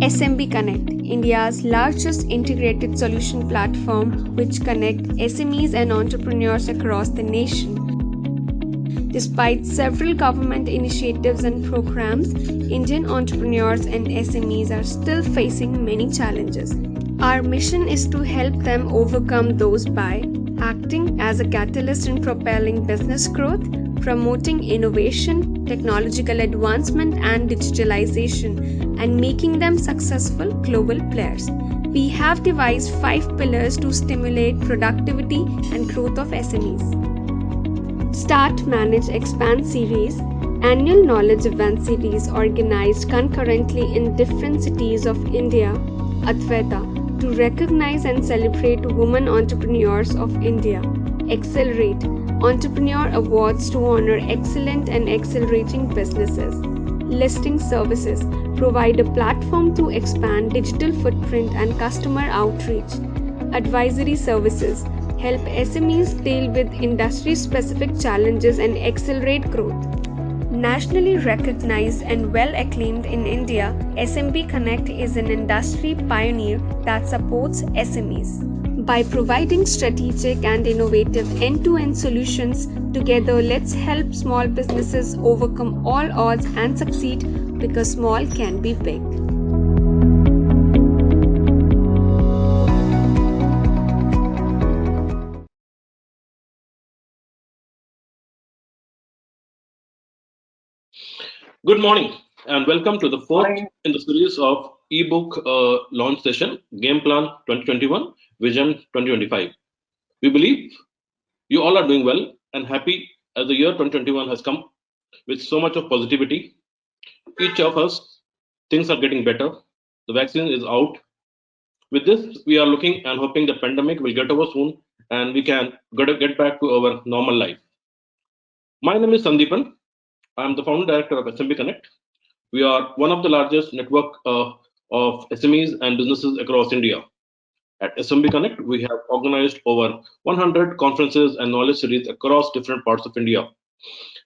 SMB Connect, India's largest integrated solution platform which connects SMEs and entrepreneurs across the nation. Despite several government initiatives and programs, Indian entrepreneurs and SMEs are still facing many challenges. Our mission is to help them overcome those by acting as a catalyst in propelling business growth, promoting innovation, technological advancement and digitalization, and making them successful global players. We have devised 5 pillars to stimulate productivity and growth of SMEs. Start, Manage, Expand series, annual knowledge event series organized concurrently in different cities of India, Advaita, to recognize and celebrate women entrepreneurs of India. Accelerate, Entrepreneur Awards to honor excellent and accelerating businesses. Listing services, provide a platform to expand digital footprint and customer outreach. Advisory services, help SMEs deal with industry-specific challenges and accelerate growth. Nationally recognized and well acclaimed in India, SMB Connect is an industry pioneer that supports SMEs. By providing strategic and innovative end-to-end solutions, together let's help small businesses overcome all odds and succeed, because small can be big. Good morning and welcome to the fourth in the series of eBook launch session, Game Plan 2021, Vision 2025. We believe you all are doing well and happy as the year 2021 has come with so much of positivity. Each of us, things are getting better. The vaccine is out. With this, we are looking and hoping the pandemic will get over soon and we can get back to our normal life. My name is Sandipan. I am the founder director of SMB Connect. We are one of the largest network of SMEs and businesses across India. At SMB Connect, we have organized over 100 conferences and knowledge series across different parts of India.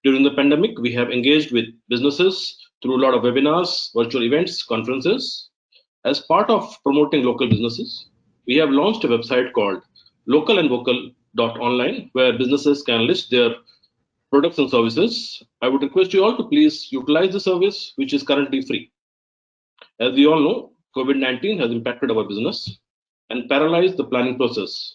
During the pandemic, we have engaged with businesses through a lot of webinars, virtual events, conferences. As part of promoting local businesses, we have launched a website called localandvocal.online, where businesses can list their products and services. I would request you all to please utilize the service, which is currently free. As we all know, COVID-19 has impacted our business and paralyzed the planning process,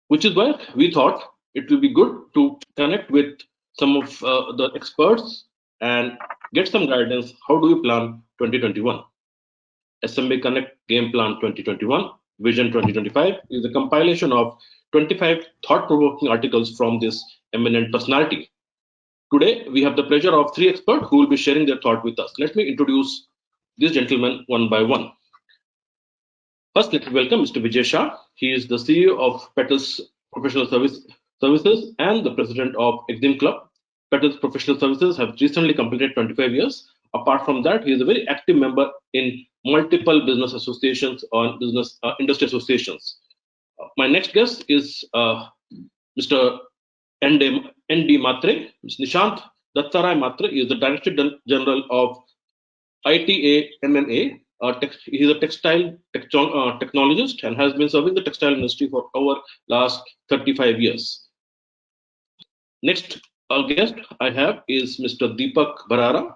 which is why we thought it would be good to connect with some of the experts and get some guidance. How do you plan 2021? SMB Connect Game Plan 2021, Vision 2025 is a compilation of 25 thought-provoking articles from this eminent personality. Today, we have the pleasure of 3 experts who will be sharing their thought with us. Let me introduce these gentlemen one by one. First, let me welcome Mr. Vijay Shah. He is the CEO of Petals Professional Services and the president of EXIM CLUB. Petals Professional Services have recently completed 25 years. Apart from that, he is a very active member in multiple business associations or business industry associations. My next guest is Mr. N.D. Mhatre. Mr. Nishant Dattatray Mhatre is the Director General of ITAMMA. He is a textile technologist and has been serving the textile industry for over last 35 years. Next guest I have is Mr. Deepak Bharara.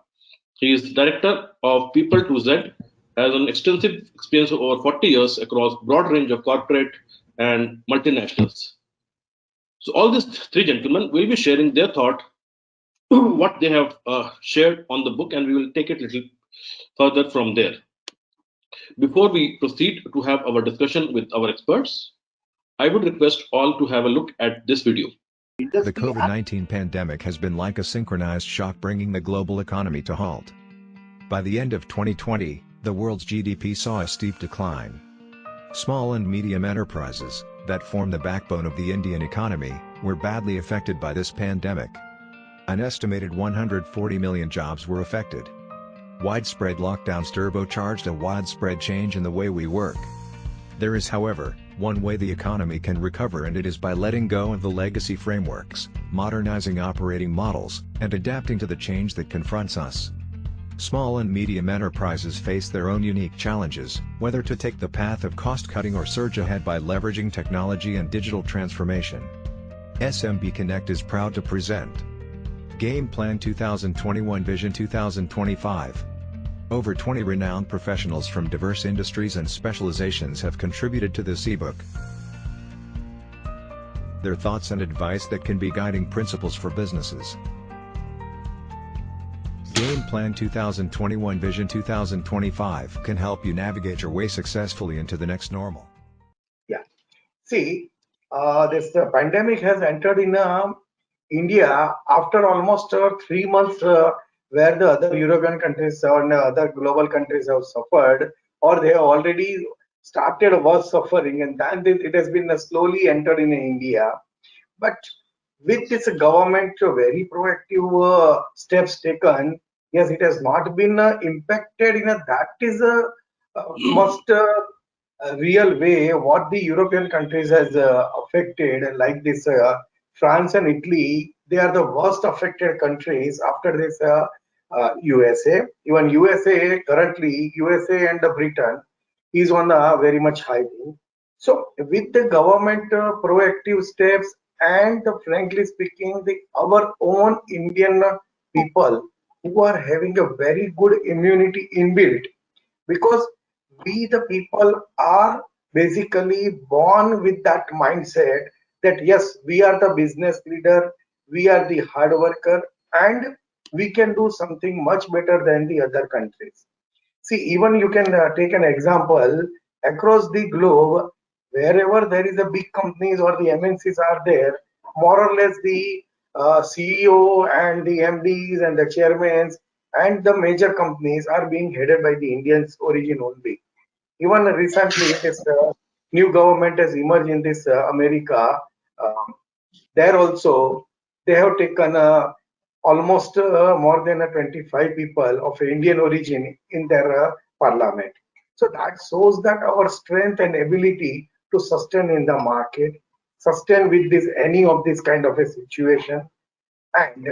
He is Director of People to Z, has an extensive experience of over 40 years across broad range of corporate and multinationals. So all these 3 gentlemen will be sharing their thought, what they have shared on the book, and we will take it a little further from there. Before we proceed to have our discussion with our experts, I would request all to have a look at this video. The COVID-19 pandemic has been like a synchronized shock, bringing the global economy to halt. By the end of 2020, the world's GDP saw a steep decline. Small and medium enterprises, that form the backbone of the Indian economy, were badly affected by this pandemic. An estimated 140 million jobs were affected. Widespread lockdowns turbocharged a widespread change in the way we work. There is, however, one way the economy can recover, and it is by letting go of the legacy frameworks, modernizing operating models, and adapting to the change that confronts us. Small and medium enterprises face their own unique challenges, whether to take the path of cost-cutting or surge ahead by leveraging technology and digital transformation. SMBConnect is proud to present Game Plan 2021 Vision 2025. Over 20 renowned professionals from diverse industries and specializations have contributed to this ebook. Their thoughts and advice that can be guiding principles for businesses. Game Plan 2021 Vision 2025 can help you navigate your way successfully into the next normal. Yeah. See, this pandemic has entered in India after almost 3 months where the other European countries and other global countries have suffered, or they have already started was suffering, and then it has been slowly entered in India. But with this government very proactive steps taken, yes, it has not been impacted in a that is a most real way what the European countries has affected, like this France and Italy. They are the worst affected countries after this USA. Even USA currently, USA and Britain is on a very much high thing. So with the government proactive steps and frankly speaking, our own Indian people who are having a very good immunity inbuilt, because we the people are basically born with that mindset that yes, we are the business leader, we are the hard worker, and we can do something much better than the other countries. See, even you can take an example across the globe, wherever there is a big companies or the MNCs are there, more or less the CEO and the MDs and the chairmen and the major companies are being headed by the Indians origin only. Even recently, this new government has emerged in this America. There also, they have taken almost more than 25 people of Indian origin in their parliament. So that shows that our strength and ability to sustain in the market, sustain with this any of this kind of a situation, and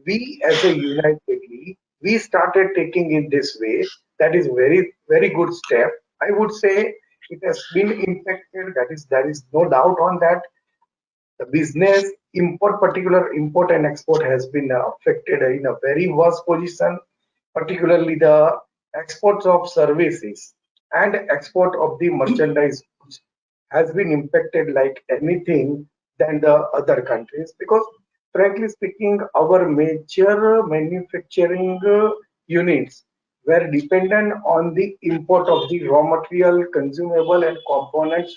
we as a unitedly we started taking in this way. That is very good step. I would say it has been impacted. There is no doubt on that. The business import, particular import and export, has been affected in a very worse position, particularly the exports of services and export of the merchandise goods has been impacted like anything than the other countries, because frankly speaking, our major manufacturing units were dependent on the import of the raw material, consumable and components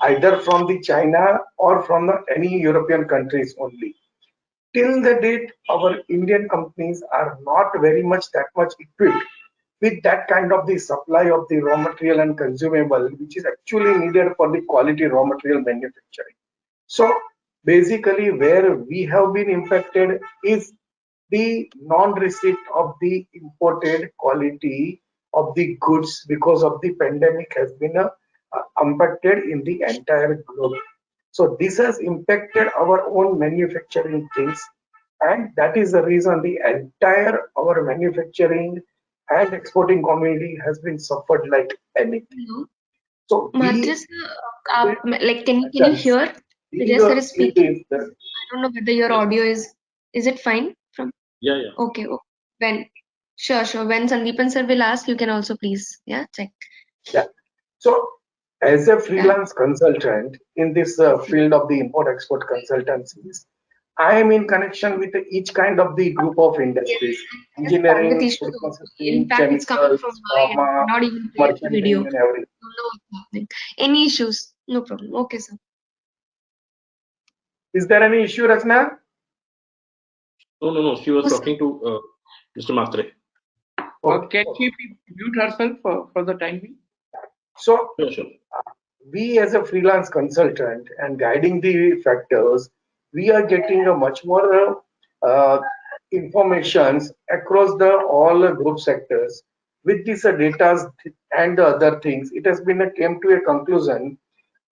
either from the China or from any European countries only. Till the date, our Indian companies are not very much that much equipped with that kind of the supply of the raw material and consumable, which is actually needed for the quality raw material manufacturing. So basically, where we have been impacted is the non-receipt of the imported quality of the goods because of the pandemic has been impacted in the entire globe. So this has impacted our own manufacturing things, and that is the reason the entire our manufacturing and exporting community has been suffered like anything. Hello. So Mhatre sir, like can you hear Vijay sir is speaking? I don't know whether your audio is it fine from? Yeah, yeah. Okay. When sure. When Sandipan sir will ask, you can also please check. Yeah. So as a freelance consultant in this field of the import-export consultancies, I am in connection with each kind of the group of industries: engineering, food processing, In fact, it's coming chemicals, from my end, pharma, not even played the video. merchanting, and everything. Don't know what's happening. Any issues? No problem. Okay, sir. Is there any issue, Rachna? No. She was talking to Mr. Mhatre. Can she mute herself for the time being? So, Sure. we as a freelance consultant and guiding the factors, we are getting a much more informations across the all group sectors. With this data and the other things, it has been came to a conclusion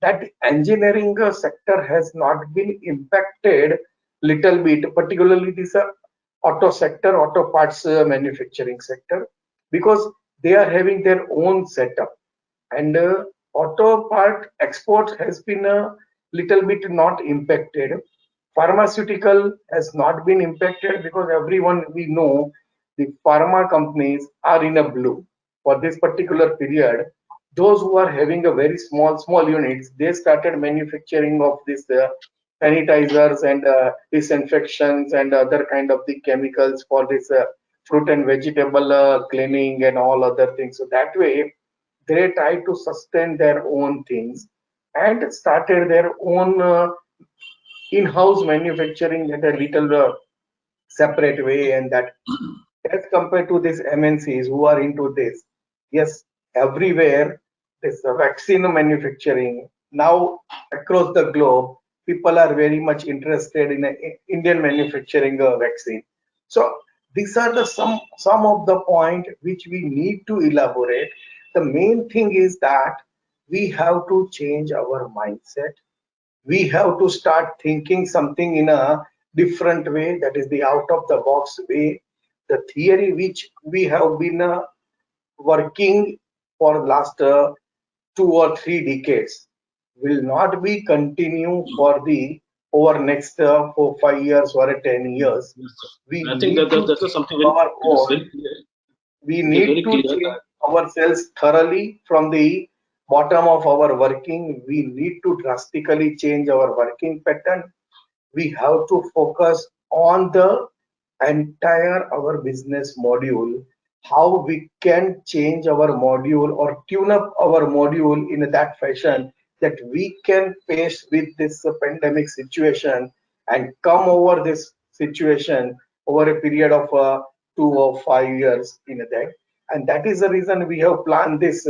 that engineering sector has not been impacted little bit, particularly this auto sector, auto parts manufacturing sector, because they are having their own setup. And auto part export has been a little bit not impacted. Pharmaceutical has not been impacted because everyone we know the pharma companies are in a blue for this particular period. Those who are having a very small units, they started manufacturing of this sanitizers and disinfections and other kind of the chemicals for this fruit and vegetable cleaning and all other things. So that way they try to sustain their own things and started their own in-house manufacturing in a little separate way. And that as compared to these MNCs who are into this, yes, everywhere this vaccine manufacturing now across the globe, people are very much interested in Indian manufacturing vaccine. So these are the some of the point which we need to elaborate. The main thing is that we have to change our mindset. We have to start thinking something in a different way, that is the out of the box way. The theory which we have been working for last 2 or 3 decades will not be continue for the over next 4 5 years or 10 years. Yes, sir. We I think need to that's change something very, our it is own. very clear. We It is need very to clear change that ourselves thoroughly from the bottom of our working. We need to drastically change our working pattern. We have to focus on the entire our business module, how we can change our module or tune up our module in that fashion that we can face with this pandemic situation and come over this situation over a period of 2 or 5 years in a day. And that is the reason we have planned this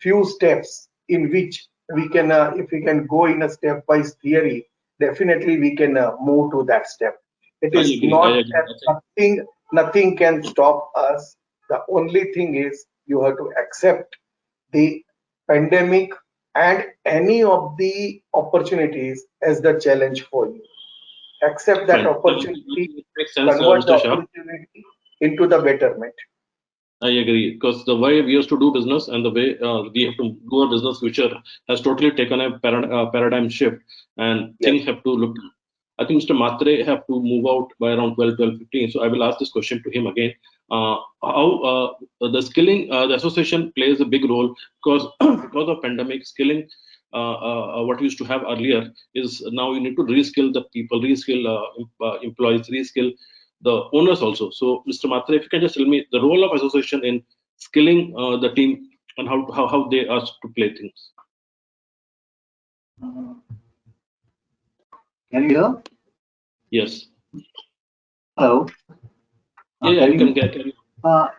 few steps in which we can if we can go in a stepwise theory, definitely we can move to that step. It I is agree. I not agree. that nothing can stop us. The only thing is you have to accept the pandemic and any of the opportunities as the challenge for you. Accept that Fine. opportunity, It makes sense, convert the Mr. Shah. opportunity into the betterment. I agree because the way we used to do business and the way we have to do our business future has totally taken a paradigm shift, and Yes. things have to look. I think Mr. Mhatre have to move out by around 12:15. So I will ask this question to him again. How the skilling, the association plays a big role because because of pandemic skilling. What we used to have earlier is now you need to reskill the people, reskill employees, reskill the owners also. So, Mr. Mhatre, if you can just tell me the role of association in skilling the team and how they are to play things. Can you hear? Yes. Hello. Yeah, you Can can you? get.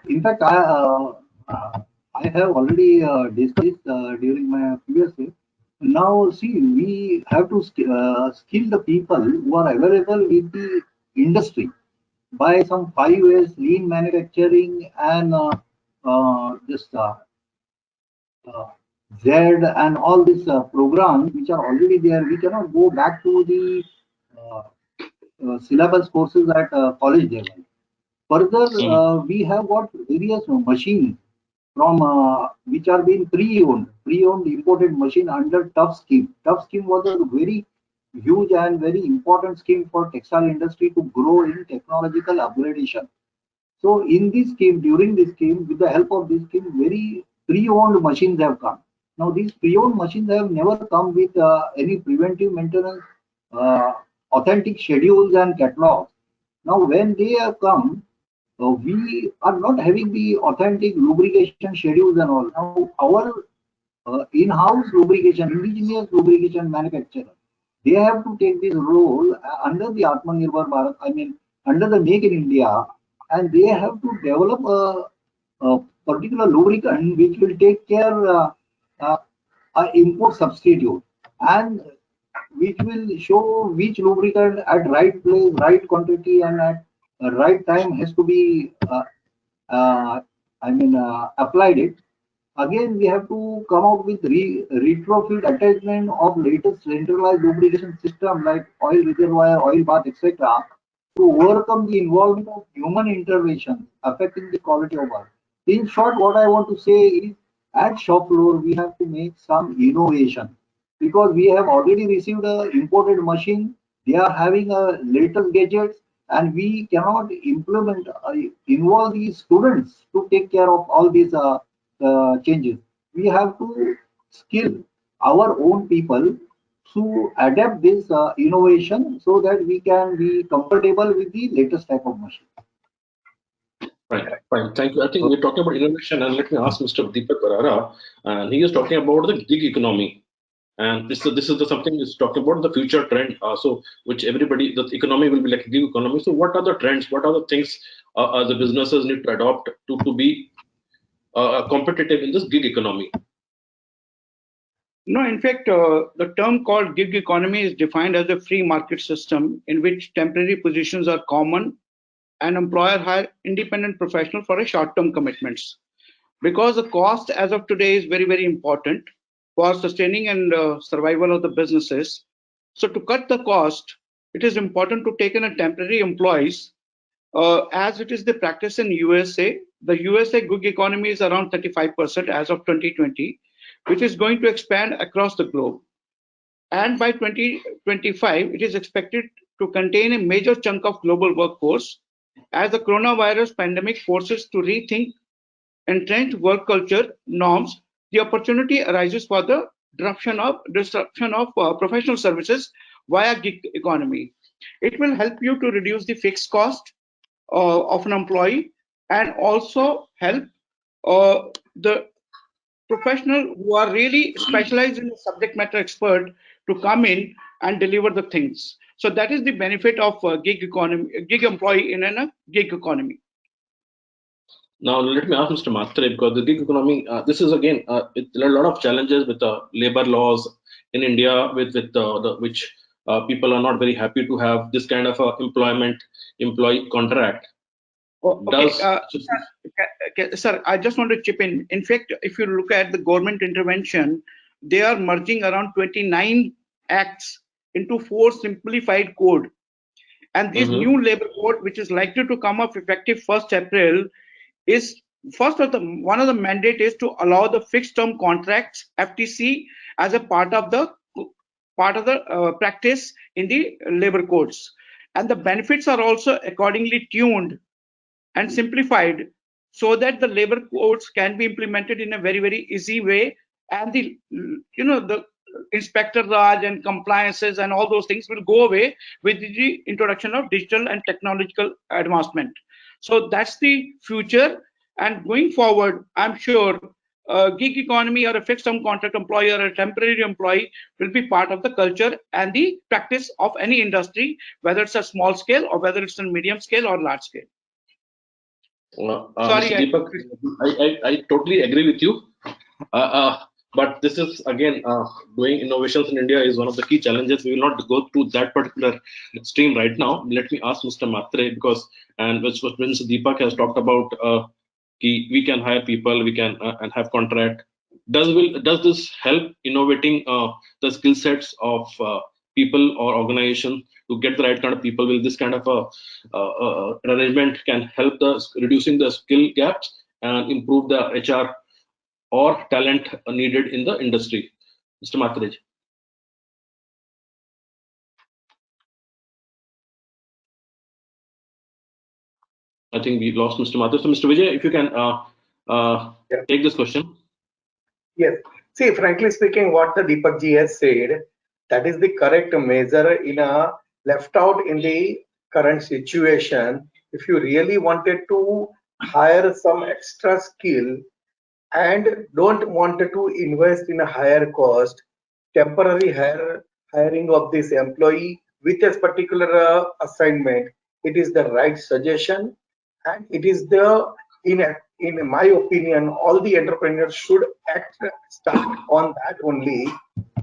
In fact, I have already discussed this during my previous day. Now, see, we have to skill the people who are available with the industry by some 5 ways: lean manufacturing and this uh, Z and all these programs which are already there. We cannot go back to the uh, syllabus courses at college level. Further, Mhm. we have got various machines from which are being pre-owned imported machine under tough scheme. Tough scheme was a very huge and very important scheme for textile industry to grow in technological upgradation. So in this scheme, during this scheme, with the help of this scheme, very pre-owned machines have come. Now these pre-owned machines have never come with any preventive maintenance, uh, authentic schedules and catalogs. Now when they have come, we are not having the authentic lubrication schedules and all. Now our in-house lubrication, indigenous lubrication manufacturer, they have to take this role under the Atmanirbhar Bharat, I mean, under the Make in India, and they have to develop a particular lubricant which will take care uh, import substitute and which will show which lubricant at right place, right quantity, and at right time has to be, uh, applied it. Again, we have to come out with retrofit attachment of latest centralized lubrication system like oil reservoir, oil bath, etc. to overcome the involvement of human intervention affecting the quality of work. In short, what I want to say is at shop floor, we have to make some innovation because we have already received a imported machine. They are having a latest gadgets and we cannot involve these students to take care of all these changes. We have to skill our own people to adapt this innovation so that we can be comfortable with the latest type of machine. Fine, fine. Thank you. I think we're talking about innovation, and let me ask Mr. Deepak Bharara, and he is talking about the gig economy. And this is the something is talking about the future trend. So which everybody, the economy will be like a gig economy. So what are the trends? What are the things the businesses need to adopt to be competitive in this gig economy? No, in fact, the term called gig economy is defined as a free market system in which temporary positions are common and employer hire independent professional for a short-term commitments. Because the cost as of today is very, very important for sustaining and survival of the businesses. So to cut the cost, it is important to take in a temporary employees as it is the practice in USA. The USA gig economy is around 35% as of 2020, which is going to expand across the globe. And by 2025, it is expected to contain a major chunk of global workforce as the coronavirus pandemic forces to rethink entrenched work culture norms. The opportunity arises for the disruption of professional services via gig economy. It will help you to reduce the fixed cost of an employee and also help the professional who are really specialized in the subject matter expert to come in and deliver the things. So that is the benefit of gig economy, gig employee in a gig economy. Now let me ask Mr. Mhatre, because the gig economy, this is again, there are a lot of challenges with the labor laws in India, which people are not very happy to have this kind of employee contract. Okay, sir, I just want to chip in. In fact, if you look at the government intervention, they are merging around 29 acts into 4 simplified code. And this new labor code, which is likely to come up effective 1st April, is one of the mandate is to allow the fixed term contracts FTC as a part of the practice in the labor codes, and the benefits are also accordingly tuned and simplified so that the labor codes can be implemented in a very, very easy way, and the inspector raj and compliances and all those things will go away with the introduction of digital and technological advancement. So that's the future, and going forward, I'm sure gig economy or a fixed term contract employee or a temporary employee will be part of the culture and the practice of any industry, whether it's a small scale or whether it's a medium scale or large scale. Sorry, Mr. Deepak, I totally agree with you. But this is again, doing innovations in India is one of the key challenges. We will not go to that particular stream right now. Let me ask Mr. Mhatre, because and which Mr. Deepak has talked about, we can hire people, we can and have contract. Does this help innovating the skill sets of people or organization to get the right kind of people? Will this kind of arrangement can help reducing the skill gaps and improve the HR or talent needed in the industry? Mr. Mhatre. I think we lost Mr. Mhatre. So Mr. Vijay, if you can take this question. Yes. See, frankly speaking, what the Deepak ji has said, that is the correct measure in a left out in the current situation. If you really wanted to hire some extra skill and don't want to invest in a higher cost, temporary hiring of this employee with a particular assignment, it is the right suggestion, and it is the in my opinion, all the entrepreneurs should start on that only.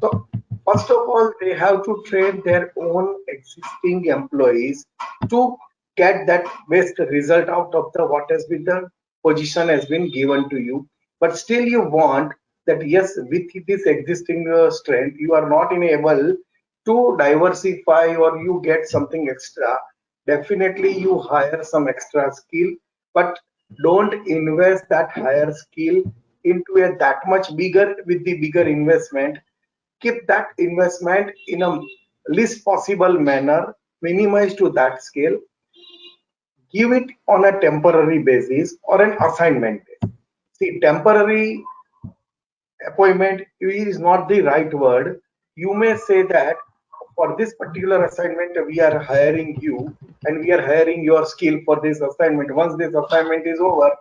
So first of all, they have to train their own existing employees to get that best result out of what has been the position has been given to you. But still you want that, yes, with this existing strength, you are not able to diversify or you get something extra. definitely you hire some extra skill, but don't invest that higher skill into a that much bigger with the bigger investment. Keep that investment in a least possible manner, minimize to that scale, give it on a temporary basis or an assignment basis. See, temporary appointment is not the right word. You may say that for this particular assignment, we are hiring you and we are hiring your skill for this assignment. Once this assignment is over,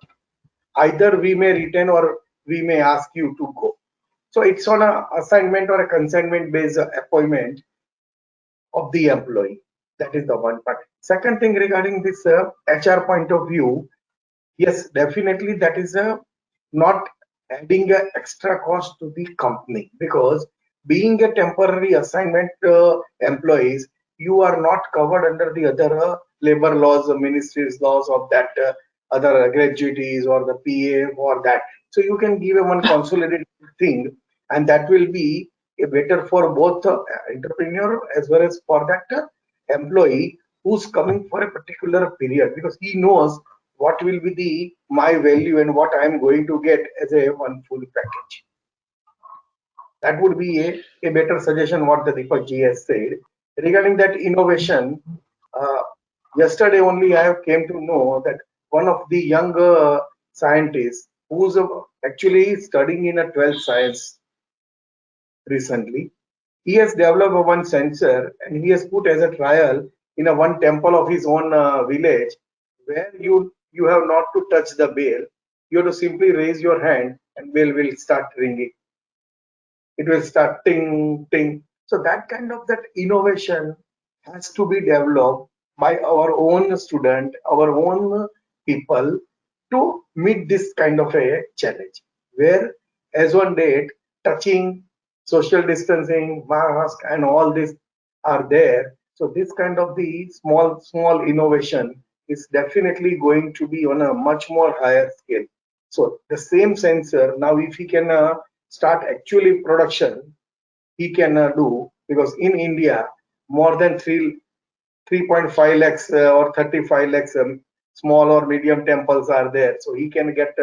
either we may retain or we may ask you to go. So it's on a assignment or a consignment based appointment of the employee. That is the one part. Second thing regarding this HR point of view, yes, definitely that is not adding a extra cost to the company, because being a temporary assignment employees, you are not covered under the other labor laws, ministries laws of that other gratuities or the PA or that. So you can give a one consolidated thing, and that will be a better for both entrepreneur as well as for that employee who's coming for a particular period, because he knows what will be the my value and what I am going to get as a one full package. That would be a better suggestion what the Deepak ji has said. Regarding that innovation, uh, yesterday only I have came to know that one of the young scientists who's actually studying in a 12th science recently, he has developed a one sensor and he has put as a trial in a one temple of his own village, where you have not to touch the bell. You have to simply raise your hand and bell will start ringing. It will start ting ting. So that kind of that innovation has to be developed by our own student, our own people, to meet this kind of a challenge. Where as on date, touching, social distancing, mask, and all this are there. So this kind of the small innovation is definitely going to be on a much more higher scale. So the same sensor now, if he can start actually production, he can do, because in India more than 3.5 lakhs or 35 lakhs small or medium temples are there. So he can get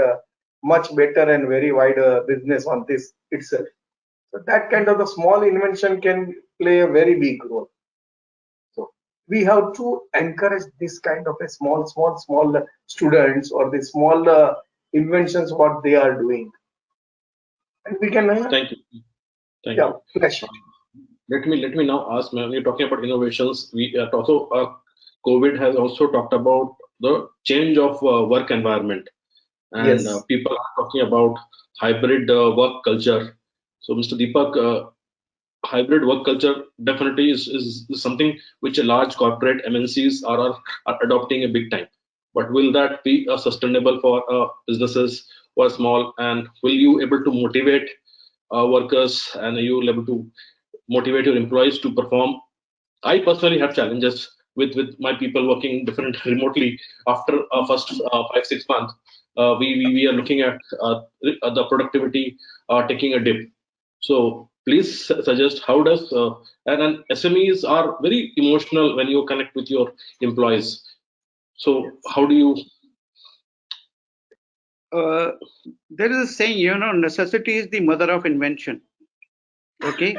much better and very wide business on this itself. So that kind of the small invention can play a very big role. So we have to encourage this kind of a small students or the small inventions what they are doing, and we can Thank you. Thank yeah you. flash it. Let me now ask, when you're talking about innovations, we also COVID has also talked about the change of work environment, and Yes, people are talking about hybrid work culture. So, Mr. Deepak, hybrid work culture definitely is something which a large corporate MNCs are adopting a big time. But will that be sustainable for businesses who are small? And will you able to motivate workers, and you will able to motivate your employees to perform? I personally have challenges with my people working different remotely after first 5 6 months. We are looking at the productivity taking a dip. So please suggest how does and SMEs are very emotional when you connect with your employees. So how do you? uh, there is a saying, necessity is the mother of invention. Okay.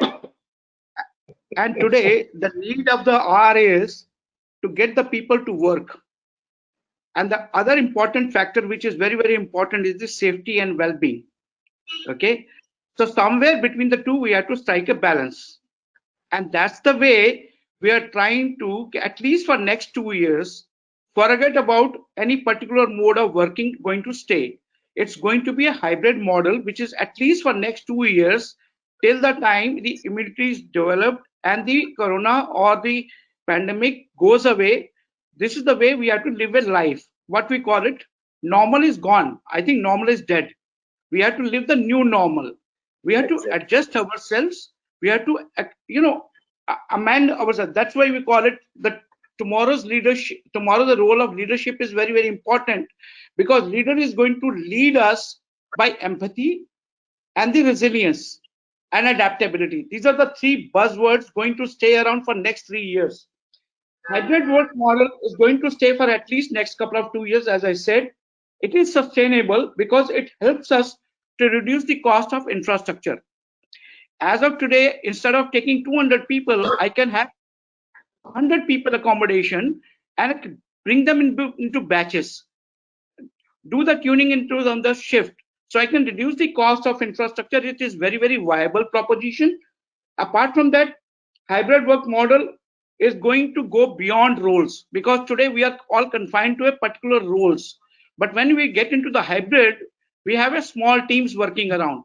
And today, the need of the hour is to get the people to work. And the other important factor, which is very, very important, is the safety and well being. Okay. So, somewhere between the two, we have to strike a balance. And that's the way we are trying to, at least for next 2 years, forget about any particular mode of working going to stay. It's going to be a hybrid model, which is at least for next 2 years, till the time the immunity is developed and the corona or the pandemic goes away. This is the way we have to live a life. What we call it, normal is gone. I think normal is dead. We have to live the new normal. We have to exactly. adjust ourselves. We have to amend ourselves. That's why we call it the tomorrow's leadership. Tomorrow the role of leadership is very, very important, because leader is going to lead us by empathy and the resilience and adaptability. These are the three buzzwords going to stay around for next 3 years. hybrid work model is going to stay for at least next couple of 2 years. As I said, it is sustainable because it helps us to reduce the cost of infrastructure. As of today, instead of taking 200 people, I can have 100 people accommodation and bring them into batches, do the tuning into on the shift, so I can reduce the cost of infrastructure. It is very, very viable proposition. Apart from that, hybrid work model is going to go beyond roles, because today we are all confined to a particular roles. But when we get into the hybrid, we have a small teams working around.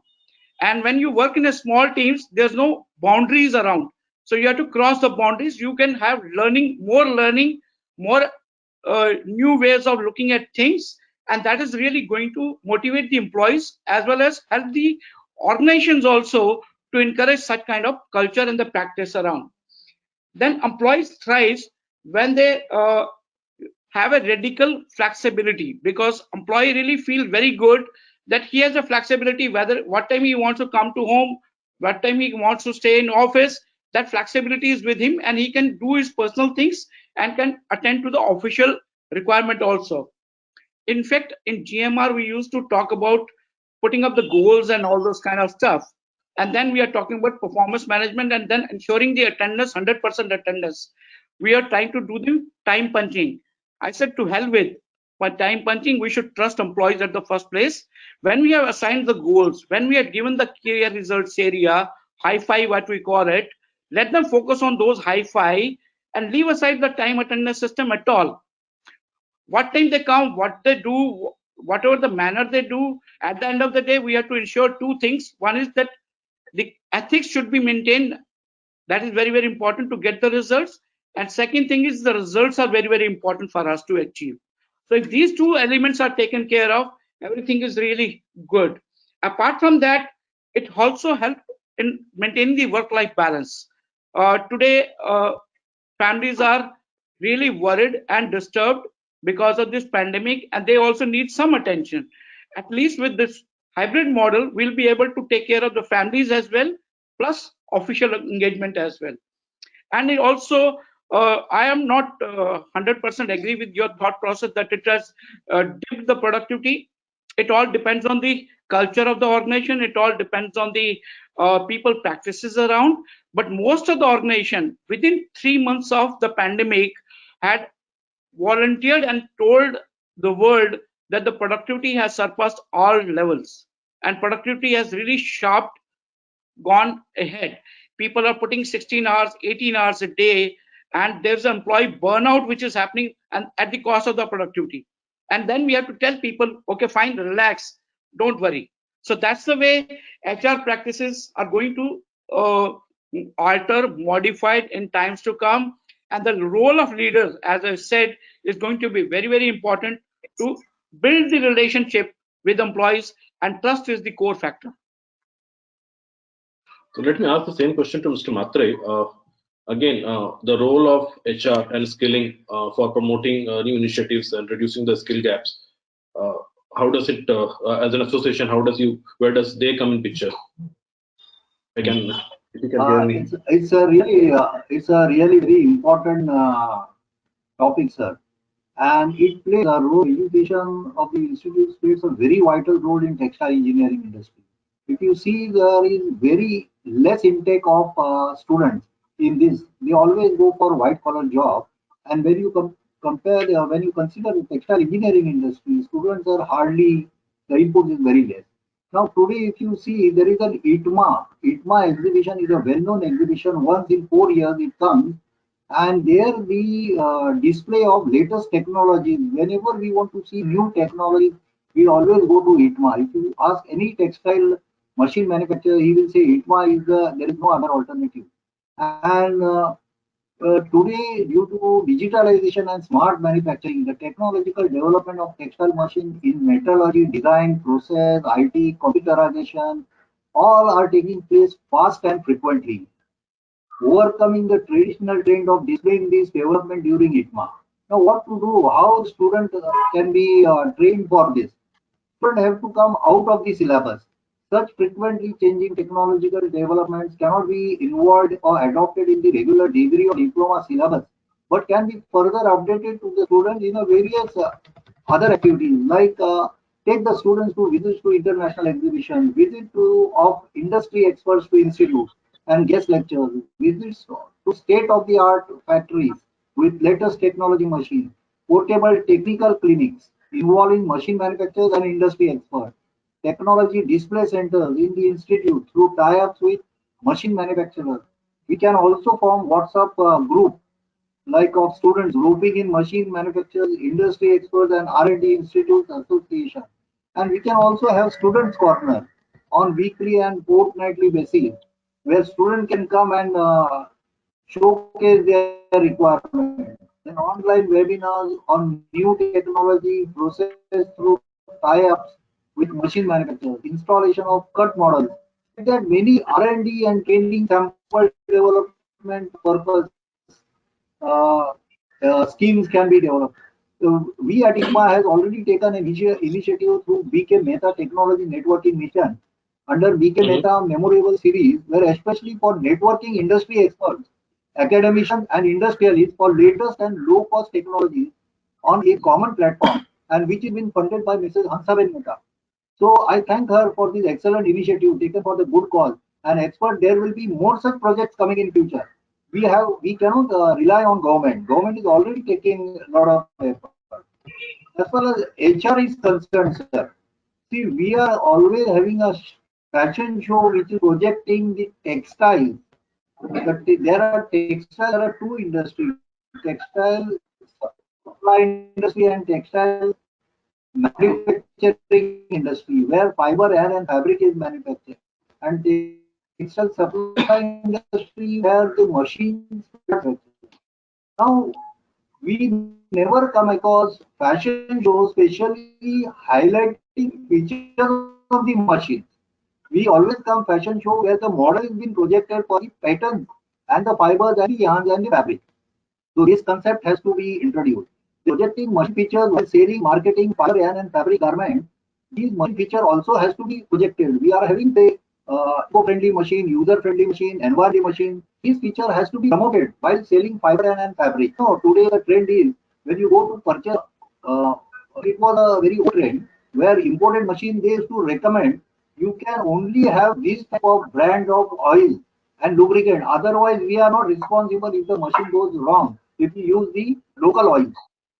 And when you work in a small teams, there's no boundaries around. So you have to cross the boundaries. You can have learning, more new ways of looking at things. And that is really going to motivate the employees as well as help the organizations also to encourage such kind of culture and the practice around. Then employees thrive when they have a radical flexibility, because employee really feel very good that he has a flexibility, whether what time he wants to come to home, what time he wants to stay in office. That flexibility is with him, and he can do his personal things and can attend to the official requirement also. In fact, in GMR, we used to talk about putting up the goals and all those kind of stuff. And then we are talking about performance management and then ensuring the attendance, 100% attendance. We are trying to do the time punching. I said to hell with, but time punching, we should trust employees at the first place. When we have assigned the goals, when we have given the key results area, high five, what we call it, let them focus on those high five and leave aside the time attendance system at all. What time they come, what they do, whatever the manner they do, at the end of the day, we have to ensure two things. One is that the ethics should be maintained. That is very, very important to get the results. And second thing is the results are very, very important for us to achieve. So if these two elements are taken care of, everything is really good. Apart from that, it also helps in maintaining the work-life balance. Today, families are really worried and disturbed because of this pandemic, and they also need some attention. At least with this hybrid model, we'll be able to take care of the families as well, plus official engagement as well. And it also, I am not 100% agree with your thought process that it has dipped the productivity. It all depends on the culture of the organization. It all depends on the people practices around. But most of the organization within 3 months of the pandemic had volunteered and told the world that the productivity has surpassed all levels, and productivity has really sharp gone ahead. People are putting 16 hours, 18 hours a day, and there's employee burnout which is happening and at the cost of the productivity. And then we have to tell people, okay, fine, relax, don't worry. So that's the way HR practices are going to alter, modified in times to come. And the role of leaders, as I said, is going to be very, very important to build the relationship with employees, and trust is the core factor. So let me ask the same question to Mr. Mhatre. Again, the role of HR and skilling for promoting new initiatives and reducing the skill gaps. How does it, as an association, where does they come in picture? If you can hear me. It's a really very important topic, sir. And it plays a role. Education of the institute plays a very vital role in textile engineering industry. If you see, there is very less intake of students in this. They always go for white collar job. And when you compare, when you consider the textile engineering industry, students are hardly, the input is very less. Now today, if you see, there is an ITMA. ITMA exhibition is a well-known exhibition. Once in 4 years it comes, and there the display of latest technologies. Whenever we want to see new technologies, we always go to ITMA. If you ask any textile machine manufacturer, he will say ITMA is there is no other alternative. And today, due to digitalization and smart manufacturing, the technological development of textile machines in metallurgy, design, process, IT, computerization, all are taking place fast and frequently, overcoming the traditional trend of displaying this development during ITMA. Now, what to do? How students can be trained for this? Students have to come out of the syllabus. Such frequently changing technological developments cannot be involved or adopted in the regular degree or diploma syllabus. but can be further updated to the students in a various other activities, like take the students to visits to international exhibition, visit to of industry experts to institute and guest lectures, visits to state-of-the-art factories with latest technology machines, portable technical clinics involving machine manufacturers and industry experts, technology display centers in the institute through tie-ups with machine manufacturers. We can also form WhatsApp group like of students grouping in machine manufacturers, industry experts, and R&D institutes association. And we can also have students corner on weekly and fortnightly basis, where students can come and showcase their requirements. Then online webinars on new technology process through tie-ups with machine manufacturers, installation of cut models. Like that, many R&D and training sample development purpose schemes can be developed. We at ITMA has already taken an initiative through BK Mehta Technology Networking Mission under BK Mehta Memorable Series, where especially for networking industry experts, academicians and industrialists for latest and low-cost technologies on a common platform, and which is been funded by Mrs. Hansaben Mehta. So I thank her for this excellent initiative taken for the good cause. And expert, there will be more such projects coming in future. We cannot rely on government. Government is already taking a lot of effort. As far as HR is concerned, sir, see, we are always having a fashion show which is projecting the textiles. There are textiles. There are two industries: textile supply industry and textile manufacturing industry, where fiber, yarn, and fabric is manufactured, and textile supply industry where the machines manufactured. Now, we never come across fashion shows specially highlighting features of the machines. We always come fashion show where the model is being projected for the patterns and the fibers and the yarns and the fabric. So this concept has to be introduced. Projecting machine features while selling, marketing, fiber, yarn, and fabric garment, these machine feature also has to be projected. We are having the eco-friendly machine, user-friendly machine, environmental machine. These feature has to be promoted while selling fiber yarn and fabric. So today the trend is when you go to purchase, uh, it was a very old trend where imported machine they used to recommend you can only have this type of brand of oil and lubricant. Otherwise, we are not responsible if the machine goes wrong if you use the local oil.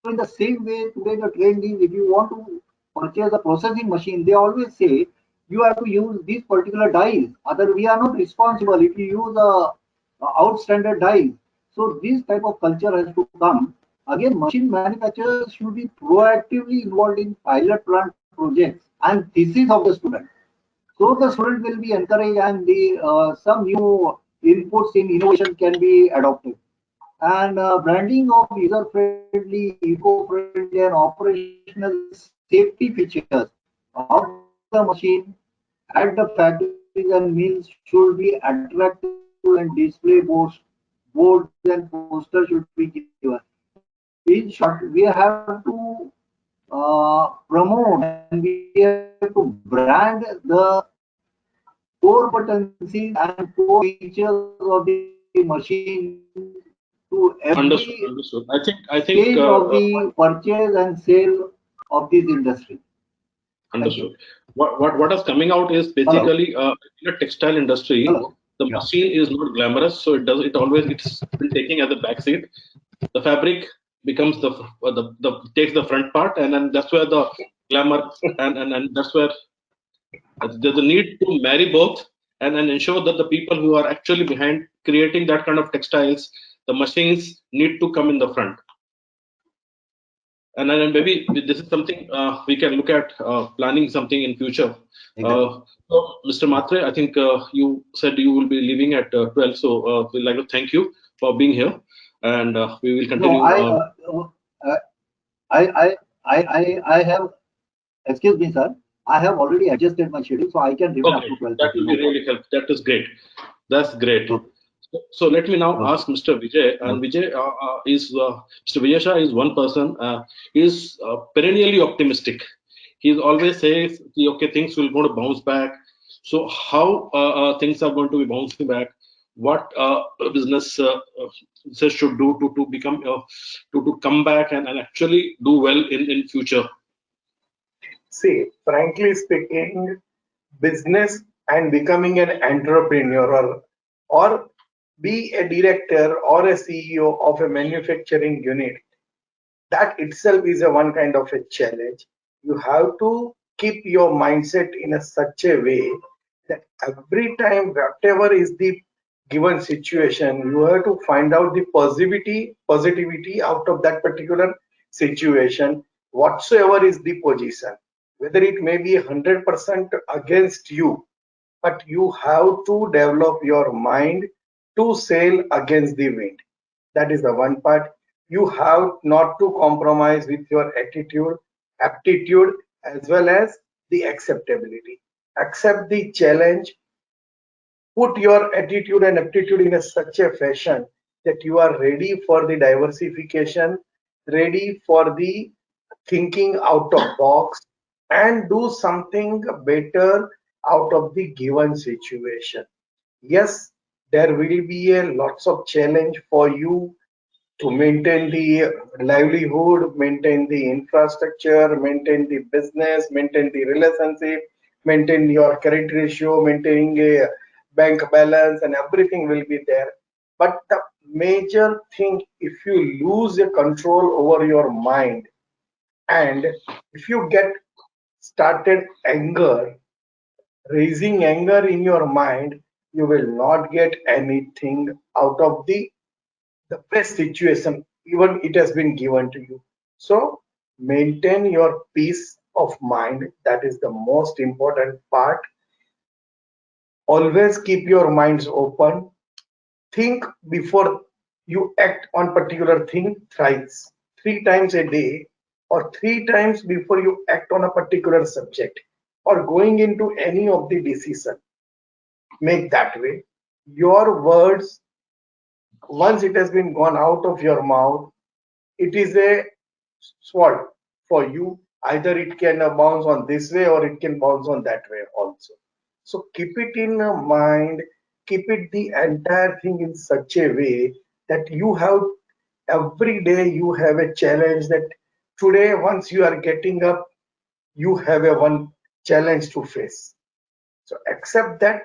So in the same way, today the trend is if you want to purchase a processing machine, they always say you have to use these particular dyes. Other we are not responsible if you use a outstandard dyes. So this type of culture has to come. Again, machine manufacturers should be proactively involved in pilot plant projects and thesis of the student. So the student will be encouraged and the some new inputs in innovation can be adopted. And branding of user-friendly, eco-friendly, and operational safety features of the machine at the factories and mills should be attractive and display boards and posters should be given. In short, we have to promote and we have to brand the core competencies and core features of the machine to every Understood. Understood. stage of the purchase and sale of this industry. Thank you. Understood. What is coming out is Hello. basically in the textile industry, Hello. the Yeah. machine is not glamorous, so it always it's been taking as the back seat. The fabric becomes the takes the front part, and then that's where the glamour and that's where there's a need to marry both and ensure that the people who are actually behind creating that kind of textiles, the machines need to come in the front. And then maybe this is something we can look at planning something in future. Exactly. So Mr. Mhatre, I think you said you will be leaving at 12, so we'd like to thank you for being here, and we will continue. No, I have, excuse me, sir. I have already adjusted my schedule, so I can remain up Okay, to 12:30. that will be really helpful. That is great. That's great. Okay. So let me now Okay. ask Mr. Vijay, and Okay. Vijay is Mr. Vijay Shah is one person. He is perennially optimistic. He always says, "Okay, things will going to bounce back." So how things are going to be bouncing back? what a business should do to become to come back and actually do well in future? See, frankly speaking, business and becoming an entrepreneur or be a director or a CEO of a manufacturing unit, that itself is a one kind of a challenge. You have to keep your mindset in a such a way that every time, whatever is the given situation, you have to find out the positivity out of that particular situation, whatsoever is the position, whether it may be 100% against you, but you have to develop your mind to sail against the wind. That is the one part. You have not to compromise with your attitude, aptitude, as well as the acceptability. Accept the challenge, put your attitude and aptitude in such a fashion that you are ready for the diversification, ready for the thinking out of box, and do something better out of the given situation. Yes, there will be a lots of challenge for you to maintain the livelihood, maintain the infrastructure, maintain the business, maintain the relationship, maintain your credit ratio, maintaining a bank balance, and everything will be there. But the major thing, if you lose a control over your mind, and if you get started anger, raising anger in your mind, you will not get anything out of the best situation, even it has been given to you. So maintain your peace of mind. That is the most important part. Always keep your minds open. Think before you act on particular thing thrice, 3 times a day, or 3 times before you act on a particular subject, or going into any of the decision. Make that way. Your words, once it has been gone out of your mouth, it is a sword for you. Either it can bounce on this way or it can bounce on that way also. So keep it in mind, keep it the entire thing in such a way that you have every day you have a challenge, that today once you are getting up, you have a one challenge to face. So accept that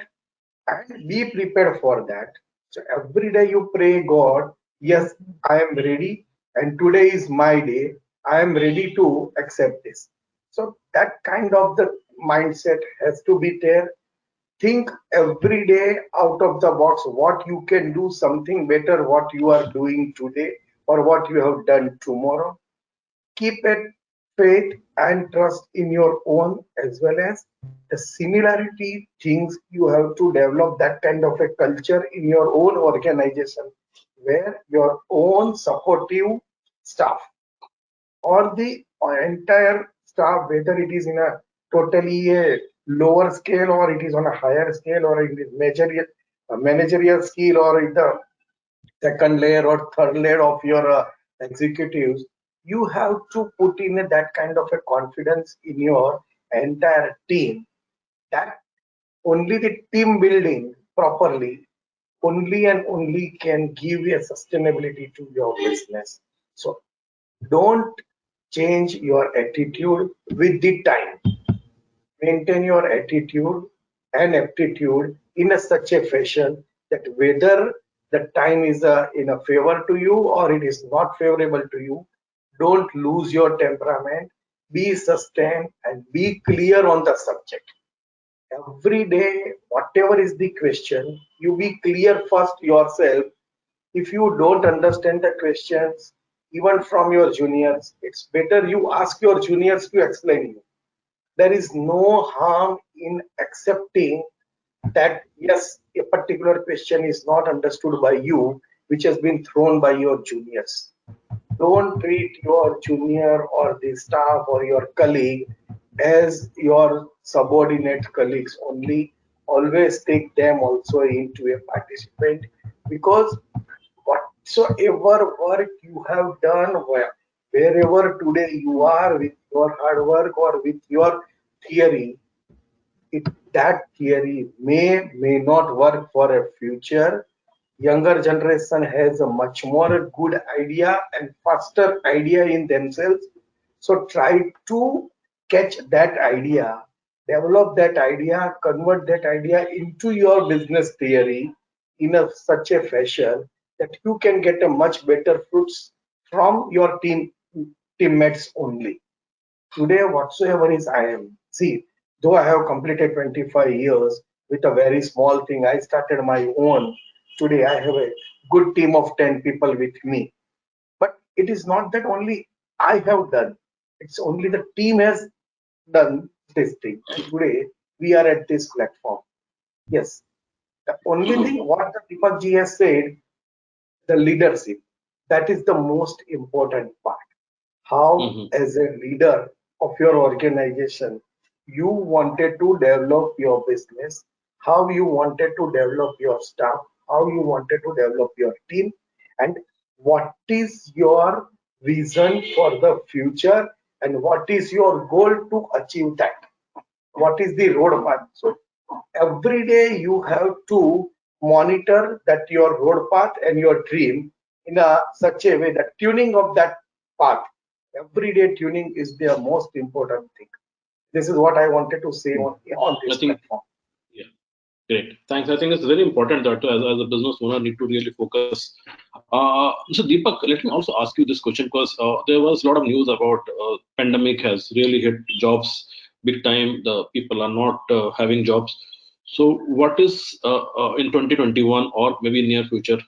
and be prepared for that. So every day you pray God, yes, I am ready, and today is my day. I am ready to accept this. So that kind of the mindset has to be there. Think every day out of the box what you can do something better, what you are doing today or what you have done tomorrow. Keep it faith and trust in your own, as well as the similarity things. You have to develop that kind of a culture in your own organization where your own supportive staff or the entire staff, whether it is in a totally a lower scale or it is on a higher scale or it is managerial skill or in the second layer or third layer of your executives, you have to put in that kind of a confidence in your entire team, that only the team building properly only and only can give a sustainability to your business. So don't change your attitude with the time. Maintain your attitude and aptitude in such a fashion that whether the time is in a favor to you or it is not favorable to you, don't lose your temperament. Be sustained and be clear on the subject. Every day, whatever is the question, you be clear first yourself. If you don't understand the questions, even from your juniors, it's better you ask your juniors to explain you. There is no harm in accepting that yes, a particular question is not understood by you, which has been thrown by your juniors. Don't treat your junior or the staff or your colleague as your subordinate colleagues only. Always take them also into a participant, because whatsoever work you have done, wherever today you are with your hard work or with your theory, that theory may not work for a future, Younger generation has a much more good idea and faster idea in themselves. So try to catch that idea, develop that idea, convert that idea into your business theory in such a fashion that you can get a much better fruits from your teammates only. Today, whatsoever is I am, see, though I have completed 25 years with a very small thing, I started my own. Today, I have a good team of 10 people with me. But it is not that only I have done, it's only the team has done this thing. And today, we are at this platform. Yes, the only thing what the Deepak ji has said, the leadership, that is the most important part. How, as a leader of your organization, you wanted to develop your business, how you wanted to develop your staff, how you wanted to develop your team, and what is your vision for the future, and what is your goal to achieve that. What is the roadmap? So every day you have to monitor that your road path and your dream in a such a way that tuning of that path, everyday tuning is the most important thing. This is what I wanted to say on I this think, platform. yeah, great. Thanks. I think it's very important that as a business owner need to really focus. So Deepak, let me also ask you this question because there was a lot of news about pandemic has really hit jobs big time. The people are not having jobs. So what is in 2021 or maybe near future?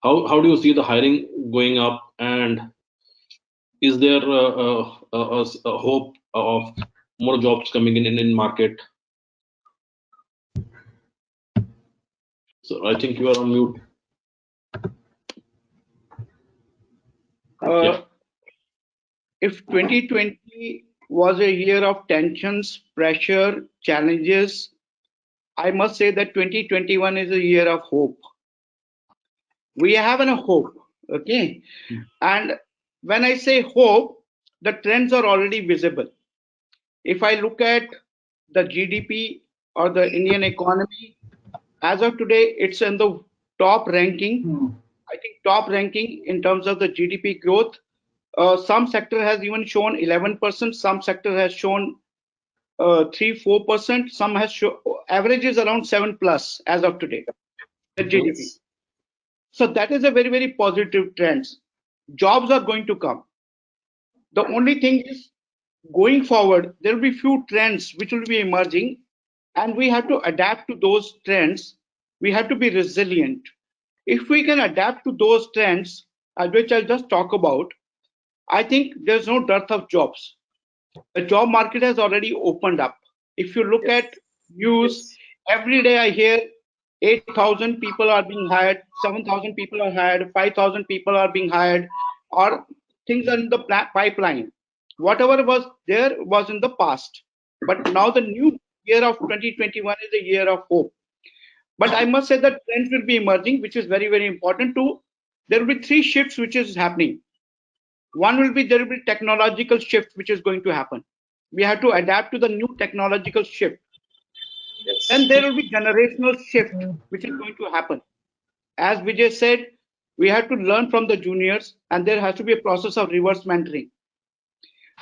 How do you see the hiring going up, and is there a hope of more jobs coming in market? So I think you are on mute. Yeah. If 2020 was a year of tensions, pressure, challenges, I must say that 2021 is a year of hope. We have a hope, okay? And when I say hope, the trends are already visible. If I look at the GDP or the Indian economy, as of today, it's in the top ranking. I think top ranking in terms of the GDP growth. Some sector has even shown 11%. Some sector has shown 3-4%. Some has shown averages around 7+ as of today. The GDP. So that is a very, very positive trend. Jobs are going to come. The only thing is, going forward, there will be few trends which will be emerging, and we have to adapt to those trends. We have to be resilient. If we can adapt to those trends, which I'll just talk about, I think there's no dearth of jobs. The job market has already opened up. If you look at news, every day I hear 8,000 people are being hired, 7,000 people are hired, 5,000 people are being hired, or things are in the pipeline. Whatever was there was in the past. But now the new year of 2021 is a year of hope. But I must say that trends will be emerging, which is very, very important too. There will be 3 shifts which is happening. One will be, there will be technological shift which is going to happen. We have to adapt to the new technological shift. Then there will be generational shift which is going to happen. As Vijay said, we have to learn from the juniors, and there has to be a process of reverse mentoring.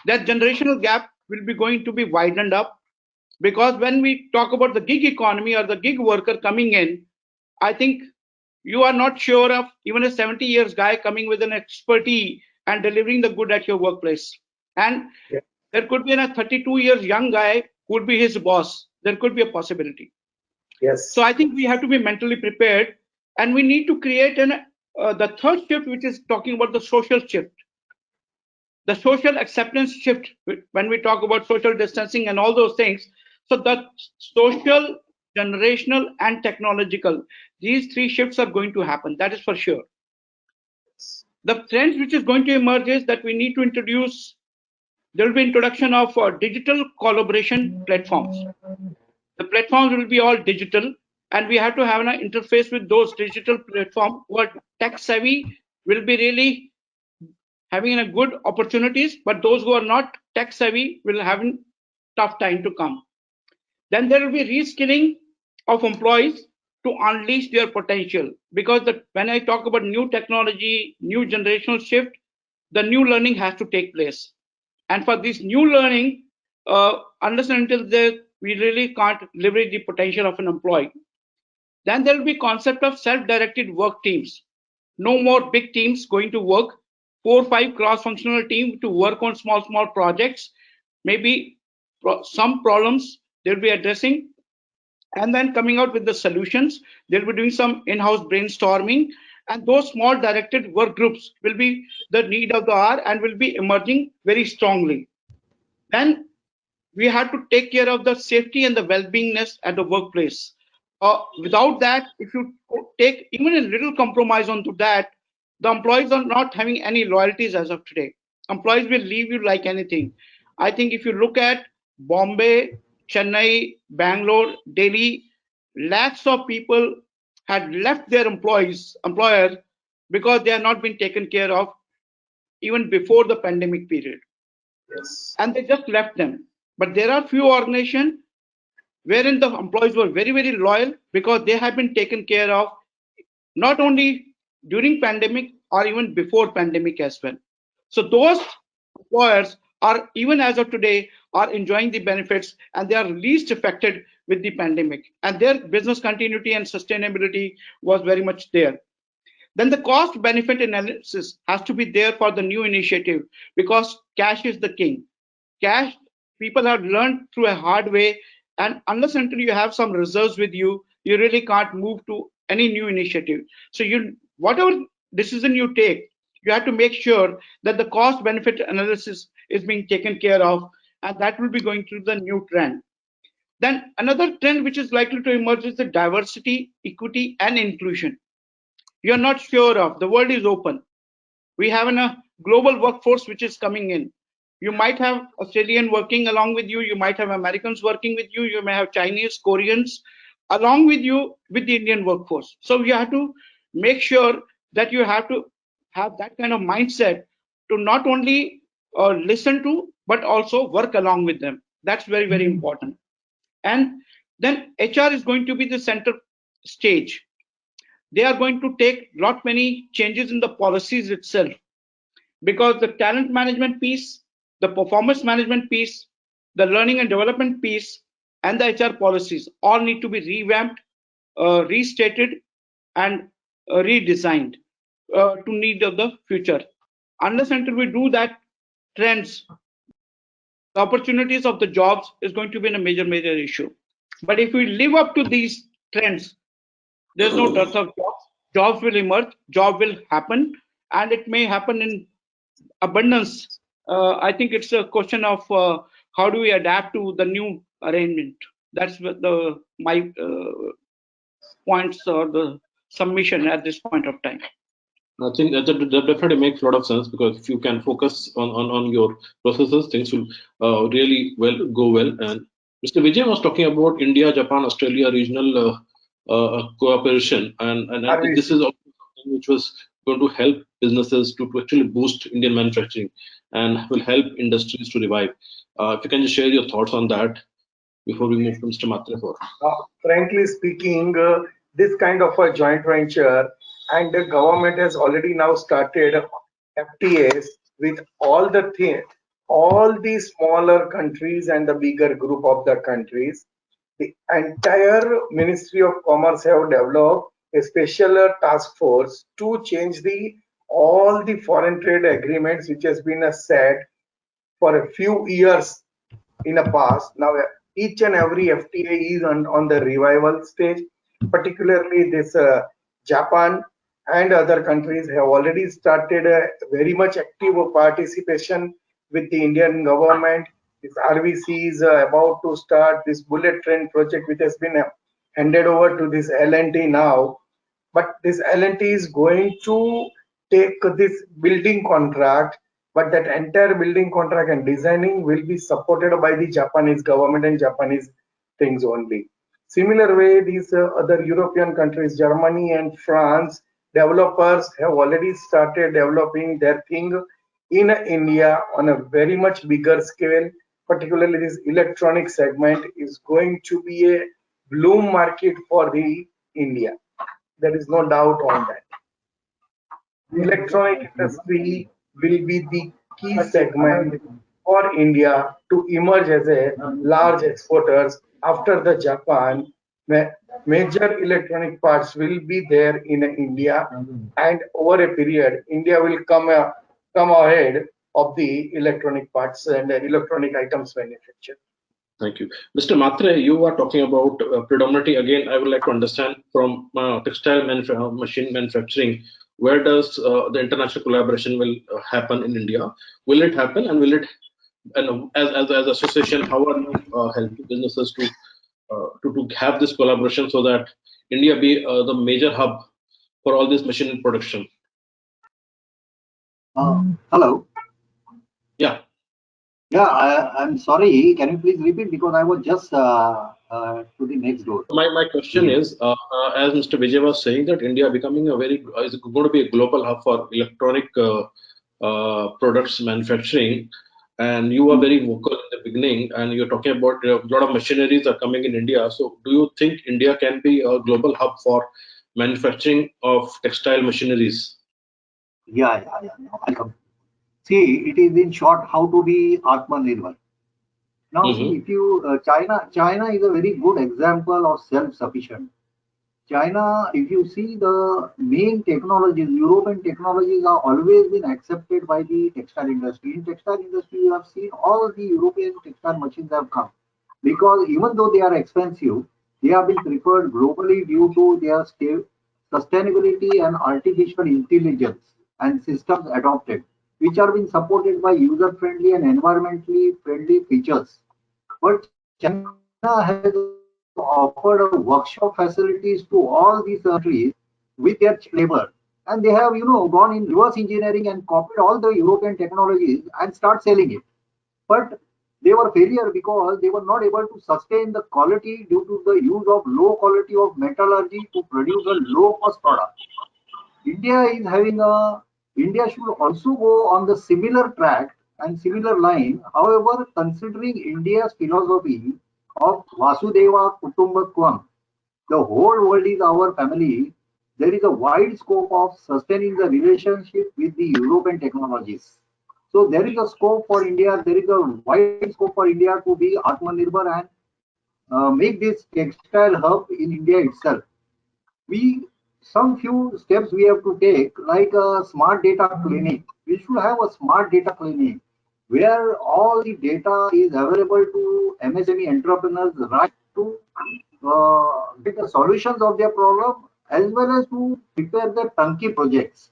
That generational gap will be going to be widened up, because when we talk about the gig economy or the gig worker coming in, I think you are not sure of even a 70 years guy coming with an expertise and delivering the good at your workplace. And there could be a 32 years young guy who would be his boss. There could be a possibility. Yes. So I think we have to be mentally prepared, and we need to create the third shift, which is talking about the social shift. The social acceptance shift, when we talk about social distancing and all those things. So the social, generational, and technological, these 3 shifts are going to happen. That is for sure. The trend which is going to emerge is that we need to introduce, there will be introduction of digital collaboration platforms. The platforms will be all digital, and we have to have an interface with those digital platforms who are tech savvy will be really having a good opportunities, but those who are not tech savvy will have a tough time to come. Then there will be reskilling of employees to unleash their potential. Because when I talk about new technology, new generational shift, the new learning has to take place. And for this new learning, unless and until we really can't leverage the potential of an employee. Then there will be concept of self-directed work teams. No more big teams going to work, 4 or 5 cross-functional teams to work on small projects. Maybe some problems they'll be addressing and then coming out with the solutions. They'll be doing some in-house brainstorming, and those small directed work groups will be the need of the hour and will be emerging very strongly. Then we have to take care of the safety and the well-beingness at the workplace. Without that, if you take even a little compromise onto that, the employees are not having any loyalties as of today. Employees will leave you like anything. I think if you look at Bombay, Chennai, Bangalore, Delhi, lakhs of people had left their employer because they are not being taken care of even before the pandemic period. Yes. And they just left them. But there are few organizations wherein the employees were very, very loyal because they have been taken care of not only during pandemic or even before pandemic as well. So those employers are, even as of today, are enjoying the benefits and they are least affected with the pandemic, and their business continuity and sustainability was very much there. Then the cost benefit analysis has to be there for the new initiative because cash is the king. Cash, people have learned through a hard way, and unless until you have some reserves with you, you really can't move to any new initiative. So whatever decision you take, you have to make sure that the cost benefit analysis is being taken care of, and that will be going through the new trend. Then another trend which is likely to emerge is the diversity, equity, and inclusion. You're not sure of. The world is open. We have a global workforce which is coming in. You might have Australian working along with you. You might have Americans working with you. You may have Chinese, Koreans along with you with the Indian workforce. So you have to make sure that you have to have that kind of mindset to not only listen to, but also work along with them. That's very, very important. And then HR is going to be the center stage. They are going to take lot many changes in the policies itself, because the talent management piece, the performance management piece, the learning and development piece, and the HR policies all need to be revamped, restated, and redesigned to need of the future. Unless until we do that, trends, the opportunities of the jobs is going to be a major issue. But if we live up to these trends, there's no dearth of jobs. Jobs will emerge, job will happen, and it may happen in abundance. I think it's a question of how do we adapt to the new arrangement. That's my points or the submission at this point of time. I think that definitely makes a lot of sense, because if you can focus on your processes, things will really go well. And Mr. Vijay was talking about India, Japan, Australia regional cooperation, and I think this is also something which was going to help businesses to actually boost Indian manufacturing and will help industries to revive. If you can just share your thoughts on that before we move to Mr. Mhatre for. Frankly speaking, this kind of a joint venture, and the government has already now started FTAs with all the smaller countries and the bigger group of the countries. The entire Ministry of Commerce have developed a special task force to change all the foreign trade agreements which has been set for a few years in the past. Now each and every FTA is on the revival stage. Particularly this Japan and other countries have already started a very much active participation with the Indian government. This RVC is about to start this bullet train project, which has been handed over to this L&T now. But this L&T is going to take this building contract, but that entire building contract and designing will be supported by the Japanese government and Japanese things only. Similar way, these other European countries, Germany and France, developers have already started developing their thing in India on a very much bigger scale. Particularly this electronic segment is going to be a bloom market for the India. There is no doubt on that. Electronic industry will be the key segment for India to emerge as a large exporters after the Japan. Major electronic parts will be there in India, and over a period, India will come ahead of the electronic parts and electronic items manufacture. Thank you. Mr. Mhatre, you are talking about predominantly, again, I would like to understand from textile machine manufacturing, where does the international collaboration will happen in India? Will it happen, and will it, and as association, how are you helping businesses to have this collaboration so that India be the major hub for all this machine production? Hello. Yeah. Yeah, I'm sorry. Can you please repeat, because I was just to the next door. My question is, as Mr. Vijay was saying, that India becoming a very is going to be a global hub for electronic products manufacturing, and you were very vocal in the beginning, and you're talking about a lot of machineries are coming in India. So, do you think India can be a global hub for manufacturing of textile machineries? Yeah. I'll come. See, it is in short how to be Atmanirbhar. Now, see, if you China is a very good example of self-sufficient. China, if you see the main technologies, European technologies are always been accepted by the textile industry. In textile industry, you have seen all the European textile machines have come, because even though they are expensive, they have been preferred globally due to their sustainability and artificial intelligence and systems adopted, which are being supported by user-friendly and environmentally friendly features. But China has offered a workshop facilities to all these countries with their labor, and they have gone in reverse engineering and copied all the European technologies and start selling it. But they were failure because they were not able to sustain the quality due to the use of low quality of metallurgy to produce a low cost product. India is having a India should also go on the similar track and similar line. However, considering India's philosophy of Vasudeva Kutumbakam, the whole world is our family, there is a wide scope of sustaining the relationship with the European technologies. So there is a scope for India, there is a wide scope for India to be Atmanirbhar and make this textile hub in India itself. We Some few steps we have to take, like a smart data clinic. We should have a smart data clinic where all the data is available to MSME entrepreneurs, right, to get the solutions of their problem, as well as to prepare the turnkey projects.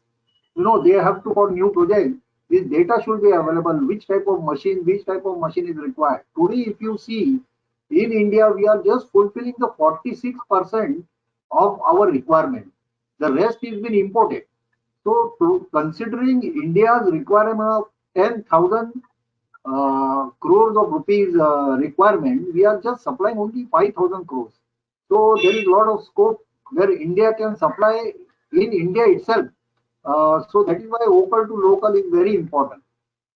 They have to, for new projects, this data should be available, which type of machine is required. Today, if you see, in India, we are just fulfilling the 46% of our requirement. The rest is been imported. So, considering India's requirement of 10,000 crores of rupees requirement, we are just supplying only 5,000 crores. So, there is a lot of scope where India can supply in India itself. So, that is why local to local is very important.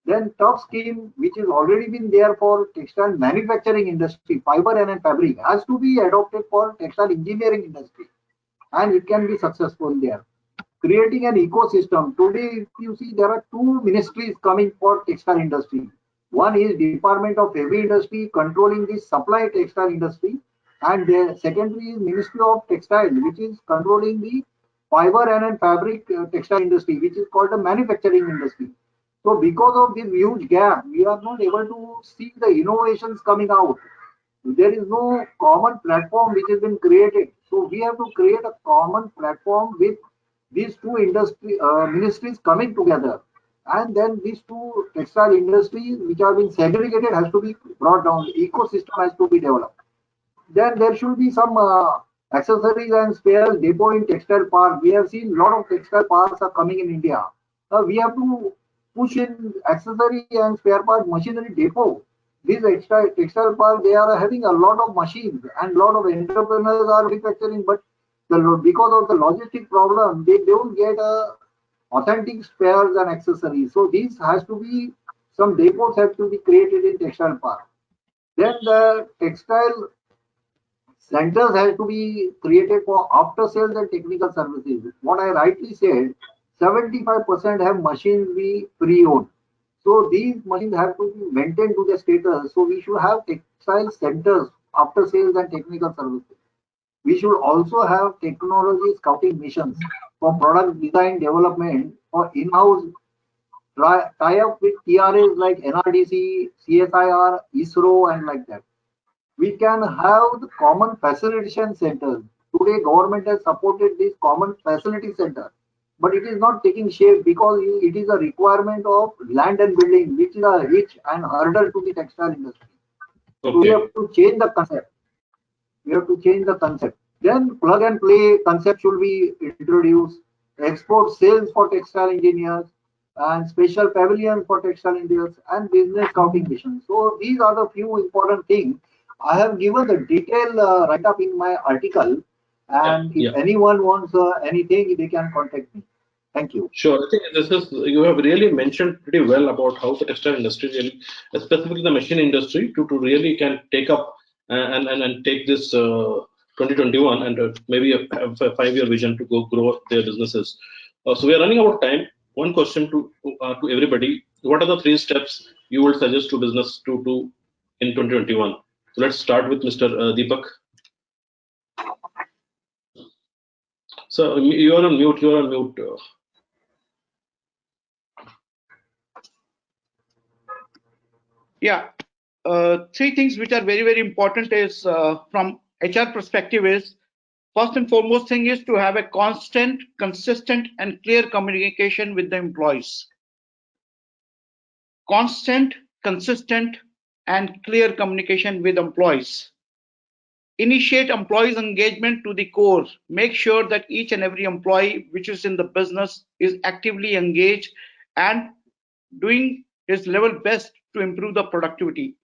Then tough scheme, which has already been there for textile manufacturing industry, fiber and fabric, has to be adopted for textile engineering industry, and it can be successful there. Creating an ecosystem. Today, if you see, there are two ministries coming for textile industry. One is Department of Heavy Industry controlling the supply textile industry, and the secondary is Ministry of Textile, which is controlling the fiber and fabric textile industry, which is called the manufacturing industry. So because of this huge gap, we are not able to see the innovations coming out. There is no common platform which has been created. So we have to create a common platform with these two ministries coming together, and then these two textile industries which are being segregated has to be brought down. The ecosystem has to be developed. Then there should be some accessories and spares depot in textile park. We have seen a lot of textile parks are coming in India. We have to push in accessory and spare part machinery depot. These textile park, they are having a lot of machines and a lot of entrepreneurs are manufacturing, but because of the logistic problem, they don't get authentic spares and accessories. So these has to be, some depots have to be created in textile park. Then the textile centers have to be created for after sales and technical services. What I rightly said, 75% have machines we pre-owned. So these machines have to be maintained to the status. So we should have textile centers after sales and technical services. We should also have technology scouting missions for product design development for in-house tie-up with TRAs like NRDC, CSIR, ISRO, and like that. We can have the common facilitation centers. Today, government has supported this common facility center, but it is not taking shape because it is a requirement of land and building, which is a hitch and hurdle to the textile industry. So we have to change the concept. We have to change the concept. Then plug and play concept should be introduced. Export sales for textile engineers and special pavilions for textile engineers and business scouting missions. So these are the few important things. I have given the detailed write-up in my article, and if anyone wants anything, they can contact me. Thank you. Sure. I think this is, you have really mentioned pretty well about how the textile industry, really, specifically the machine industry, to really can take up and take this 2021 and maybe have a 5-year vision to go grow their businesses. So we are running out of time. One question to everybody: what are the 3 steps you would suggest to business to do in 2021? So let's start with Mr. Deepak. So you are on mute. You are on mute. Yeah, 3 things which are very, very important is from HR perspective is, first and foremost thing is to have a constant, consistent and clear communication with the employees. Constant, consistent and clear communication with employees. Initiate employees engagement to the core. Make sure that each and every employee which is in the business is actively engaged and doing his level best to improve the productivity.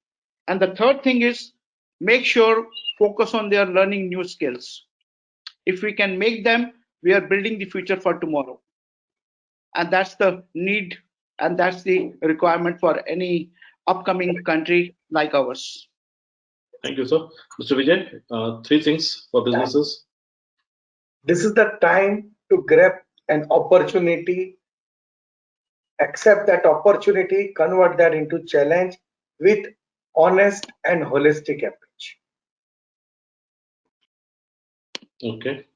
And the third thing is, make sure focus on their learning new skills. If we can make them, we are building the future for tomorrow. And that's the need and that's the requirement for any upcoming country like ours. Thank you, sir. Mr. Vijay, 3 things for businesses. This is the time to grab an opportunity, accept that opportunity, convert that into challenge with honest and holistic approach. Okay.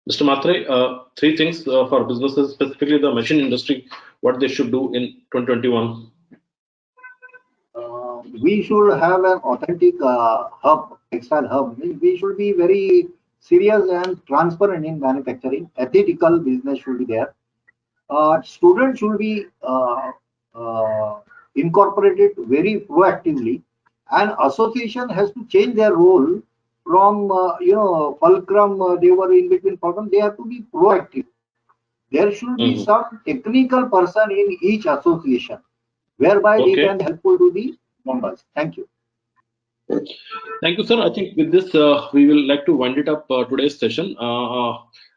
Mr. Mhatre, 3 things for businesses, specifically the machine industry, what they should do in 2021. We should have an authentic hub, textile hub. We should be very serious and transparent in manufacturing. Ethical business should be there. Students should be incorporated very proactively, and association has to change their role from fulcrum. They were in between fulcrum. They have to be proactive. There should be some technical person in each association, whereby they can helpful to the members. Thank you. Thank you, sir. I think with this, we will like to wind it up today's session.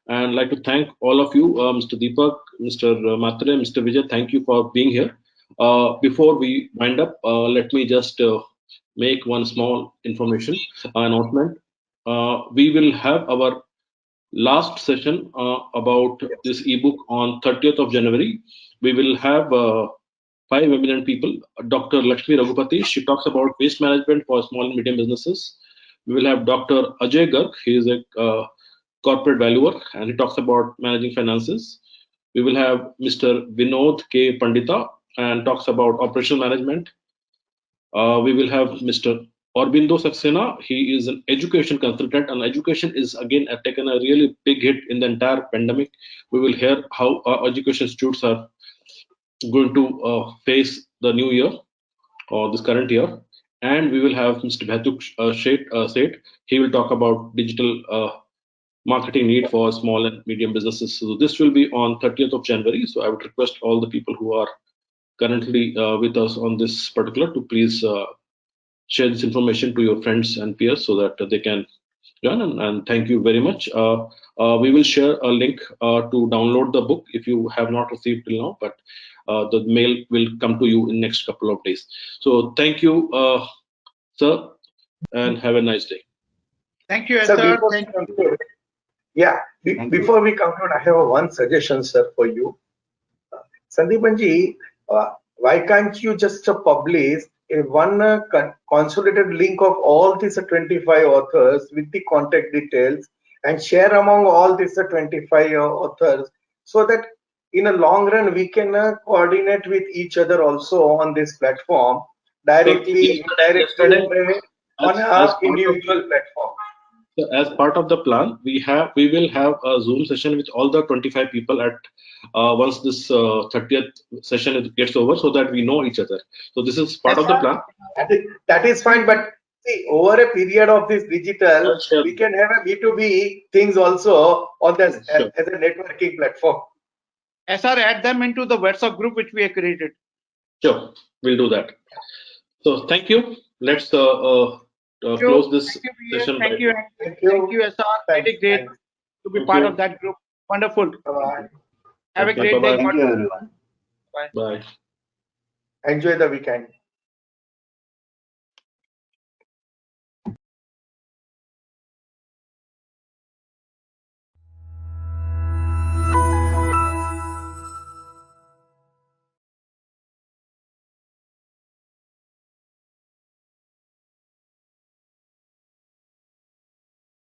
And like to thank all of you, Mr. Deepak, Mr. Mhatre, Mr. Vijay. Thank you for being here. Before we wind up, let me just make one small information announcement. We will have our last session about this ebook on 30th of January. We will have 5 eminent people. Dr. Lakshmi Raghupati, she talks about waste management for small and medium businesses. We will have Dr. Ajay Garg, he is a corporate valuer, and he talks about managing finances. We will have Mr. Vinod K. Pandita, and talks about operational management. We will have Mr. Aurobindo Saxena. He is an education consultant, and education is again taken a really big hit in the entire pandemic. We will hear how education institutes are going to face the new year or this current year. And we will have Mr. Bhaituk Seth. He will talk about digital marketing need for small and medium businesses. So this will be on 30th of January. So I would request all the people who are currently with us on this particular to please share this information to your friends and peers so that they can join. And thank you very much. We will share a link to download the book if you have not received till now, but the mail will come to you in next couple of days. So thank you, sir, and have a nice day. Thank you, Sir, sir. before we conclude, yeah, before we conclude, I have one suggestion, sir, for you. Sandipanji, why can't you just publish one consolidated link of all these 25 authors with the contact details and share among all these 25 authors, so that in a long run we can coordinate with each other also on this platform directly, indirectly, on an individual platform. So as part of the plan, we will have a Zoom session with all the 25 people at once this 30th session gets over, so that we know each other. So this is part of the plan. That is fine, but see, over a period of this digital, Sure. we can have a B2B things also on this Sure. as a networking platform. SR, add them into the WhatsApp group which we have created. Sure, we'll do that. So thank you. Let's close this session. Thank you. Thank you. Thank you, SR. Very great to be part of that group. Wonderful. Bye. Have a Okay, great bye-bye. day. Thank you, everyone. Bye. Enjoy the weekend.